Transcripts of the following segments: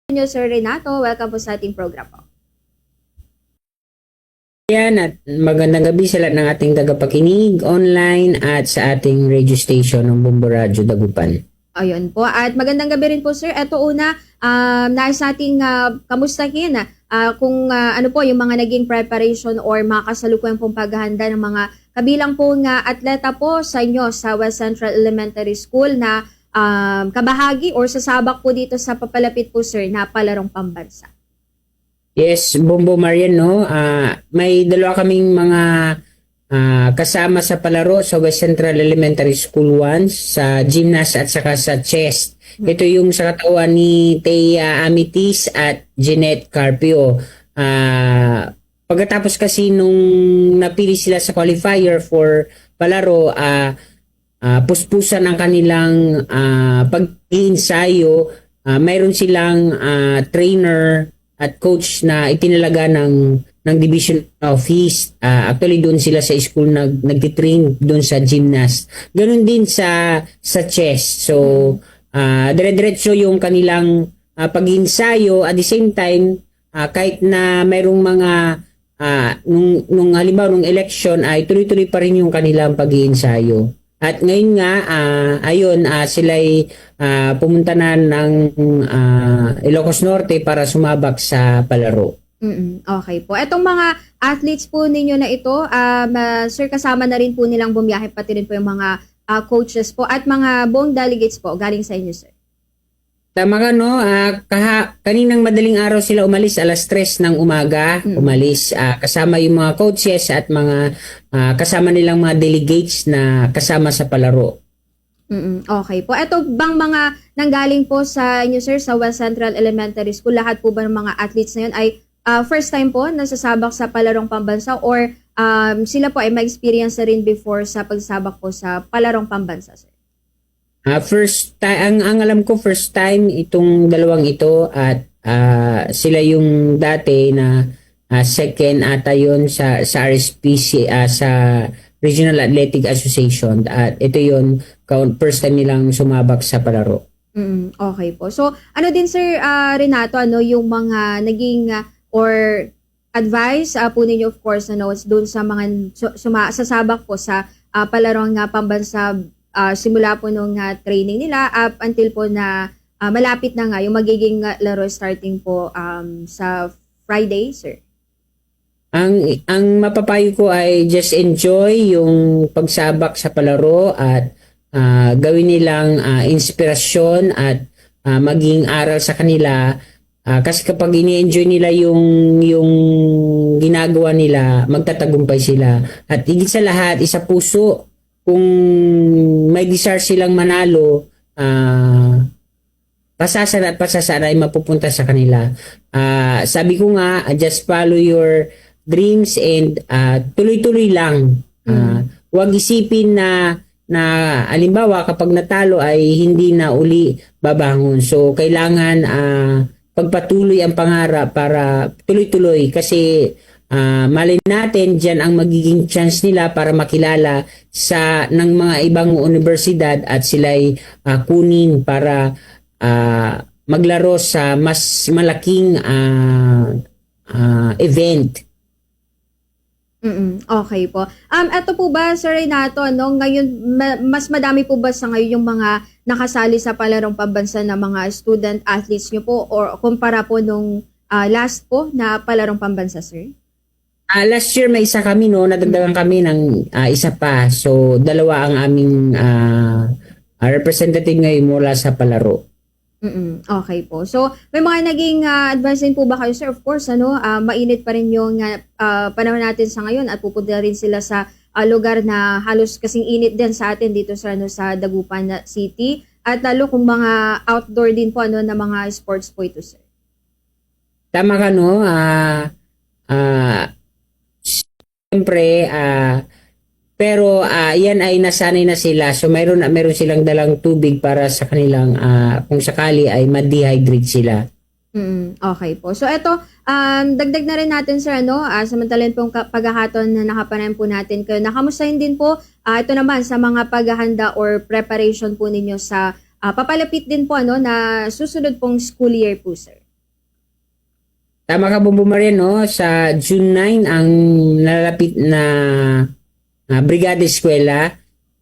Inyo, Sir Renato. Welcome po sa ating program po. Yan at magandang gabi sa lahat ng ating tagapakinig online at sa ating radio station ng Bombo Radio Dagupan. Ayun po. At magandang gabi rin po, Sir. Ito una, nais nating kamustahin kung ano po yung mga naging preparation or mga kasalukuyang pong paghahanda ng mga kabilang pong atleta po sa inyo sa West Central Elementary School na kabahagi or sasabak po dito sa papalapit po, Sir, na palarong pambansa. Yes, Bombo Marian, no? May dalawa kaming mga kasama sa palaro sa West Central Elementary School 1 sa gymnast at saka sa chess. Ito yung sa katawan ni Thea Amitis at Jeanette Carpio. Pagkatapos kasi nung napili sila sa qualifier for palaro, puspusan ang kanilang pag-iinsayo. Mayroon silang trainer at coach na itinalaga ng Division of East. Actually doon sila sa school nagtitrain doon sa gymnast. Ganun din sa chess. So dire-diretso yung kanilang pag-iinsayo at the same time kahit na mayroong mga nung halimbawa nung election ay tuloy-tuloy pa rin yung kanilang pag-iinsayo. At ngayon nga, sila'y pumunta na ng Ilocos Norte para sumabak sa palaro. Okay po. Etong mga athletes po ninyo na ito, Sir, kasama na rin po nilang bumiyahe, pati rin po yung mga coaches po at mga buong delegates po galing sa inyo, Sir. Tama ka, no? Kaninang madaling araw sila umalis, alas 3 ng umaga, umalis. Kasama yung mga coaches at mga kasama nilang mga delegates na kasama sa palaro. Okay po. Ito bang mga nanggaling po sa inyo, Sir, sa West Central Elementary School, lahat po ba ng mga athletes na yun ay first time po nasasabak sa palarong pambansa or sila po ay may experience na rin before sa pagsabak po sa palarong pambansa, Sir? First time, ang alam ko first time itong dalawang ito at sila yung dati na second ata yun sa RSPC sa Regional Athletic Association at ito yun first time nilang sumabak sa palaro. Okay po. So ano din, Sir Renato, ano yung mga naging or advice po ninyo, of course, doon sa mga sasabak po sa palarong pambansa simula po nung training nila up until po na malapit na nga yung magiging laro starting po sa Friday, Sir? Ang mapapayo ko ay just enjoy yung pagsabak sa palaro at gawin nilang inspirasyon at maging aral sa kanila. Kasi kapag ini-enjoy nila yung ginagawa nila, magtatagumpay sila. At higit sa lahat, isa puso, kung may desire silang manalo, pasasara at pasasara ay mapupunta sa kanila. Sabi ko nga, just follow your dreams and tuloy-tuloy lang. Huwag isipin na halimbawa kapag natalo ay hindi na uli babangon. So kailangan pagpatuloy ang pangarap para tuloy-tuloy kasi malay natin dyan ang magiging chance nila para makilala ng mga ibang universidad at sila'y kunin para maglaro sa mas malaking event. Okay po. Ito po ba, Sir Renato, ngayon mas madami po ba sa ngayon yung mga nakasali sa palarong pambansa na mga student athletes nyo po or kumpara po nung last po na palarong pambansa, Sir? Last year may isa kami, nadagdagan kami ng isa pa. So dalawa ang aming representative ngayon mula sa palaro. Okay po. So may mga naging advice din po ba kayo, Sir? Of course, mainit pa rin yung panahon natin sa ngayon at pupunta rin sila sa lugar na halos kasing init din sa atin dito sa Dagupan City at lalo kung mga outdoor din po na mga sports po ito, Sir. Tama ka, no? Siyempre, pero yan ay nasanay na sila. So mayroon silang dalang tubig para sa kanilang kung sakali ay ma-dehydrate sila. Okay po. So ito, dagdag na rin natin, Sir, samantalan pong paghahaton na nakapanayan po natin kayo. Nakamustahin din po, ito naman sa mga paghahanda or preparation po ninyo sa papalapit din po na susunod pong school year po, Sir. tama ka, Bumbo Maria, no? Sa June 9 ang nalalapit na Brigada Eskwela.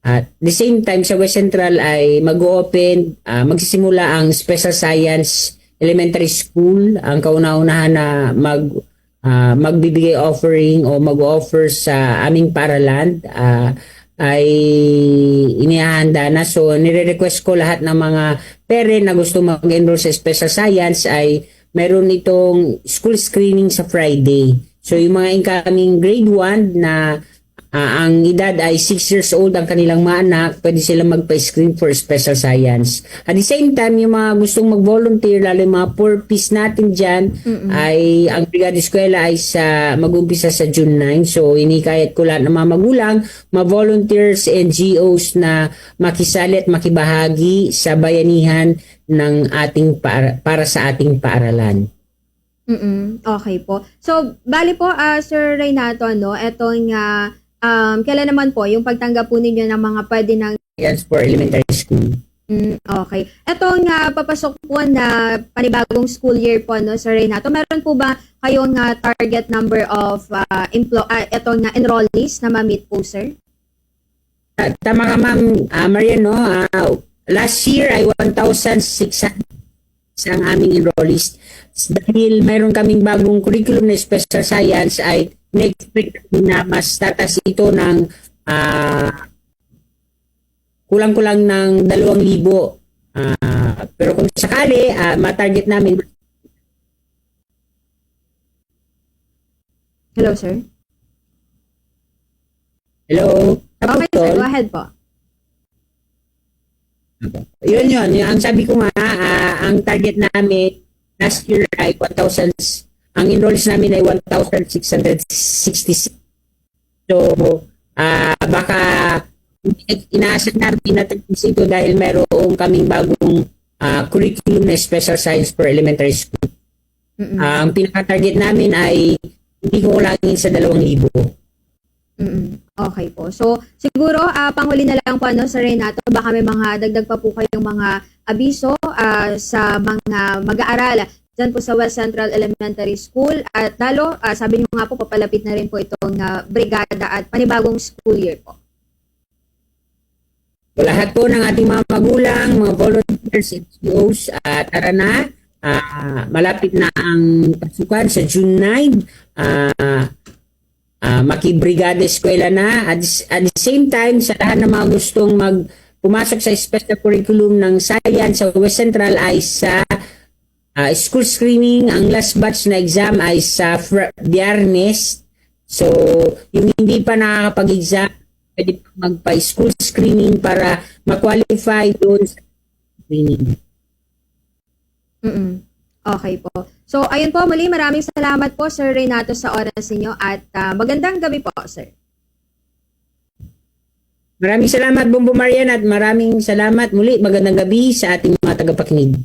At the same time, sa West Central ay mag-open, magsisimula ang Special Science Elementary School. Ang kauna-unahan na magbibigay offering o mag-offer sa aming paaralan ay inihahanda na. So, nire-request ko lahat ng mga parent na gusto mag-enroll sa Special Science ay meron itong school screening sa Friday. So, yung mga incoming grade 1 na ang edad ay 6 years old ang kanilang mga anak, pwede silang magpa-screen for Special Science. At the same time, yung mga gustong mag-volunteer, lalo yung mga poor piece natin dyan, ay ang Brigada Eskwela ay mag-umpisa sa June 9. So, inikayat ko lahat ng mga magulang, mga volunteers, NGOs na makisali at makibahagi sa bayanihan ng ating para sa ating paaralan. Okay po. So, bali po, Sir Renato, etong kailan naman po yung pagtanggap po ninyo ng mga pwede ng Yes, for elementary school. okay. Etong papasok po na panibagong school year po, Sir Renato, meron po ba kayong target number of etong enrollees na ma-meet po, sir? Tama ka, Ma'am Maria, no? Last year ay 1,600 ang aming enrollees. Dahil mayroon kaming bagong curriculum na Special Science ay na-expect na mas tatas ito ng kulang-kulang ng 2,000. Pero kung sakali, matarget namin. Hello, sir? Hello? Okay, sir. Go ahead po. Yun. Ang sabi ko nga, ang target namin last year ay 1,000. Ang enrollees namin ay 1,666. So, baka inaasad namin na ito dahil meron kaming bagong curriculum na Special Science for elementary school. Ang pinaka-target namin ay hindi ko kulangin sa 2,000. Okay po. So, siguro, panghuli na lang po, Sir Renato, baka may mga dagdag pa po kayong mga abiso sa mga mag-aaral dyan po sa West Central Elementary School. At lalo, sabi niyo nga po, papalapit na rin po itong brigada at panibagong school year po. Lahat po ng ating mga magulang, mga volunteers, NGOs, tara na. Malapit na ang pasukan sa June 9. Makibrigada Eskwela na. At the same time, sa lahat ng mga gustong pumasok sa special curriculum ng science sa West Central ay sa school screening. Ang last batch na exam ay sa Biyernes. So, yung hindi pa nakakapag-exam, pwede pa magpa-school screening para ma-qualify doon sa screening. Okay po. So, ayun po, muli maraming salamat po, Sir Renato, sa oras ninyo at magandang gabi po, sir. Maraming salamat, Bumbo Marian, at maraming salamat muli. Magandang gabi sa ating mga tagapakinig.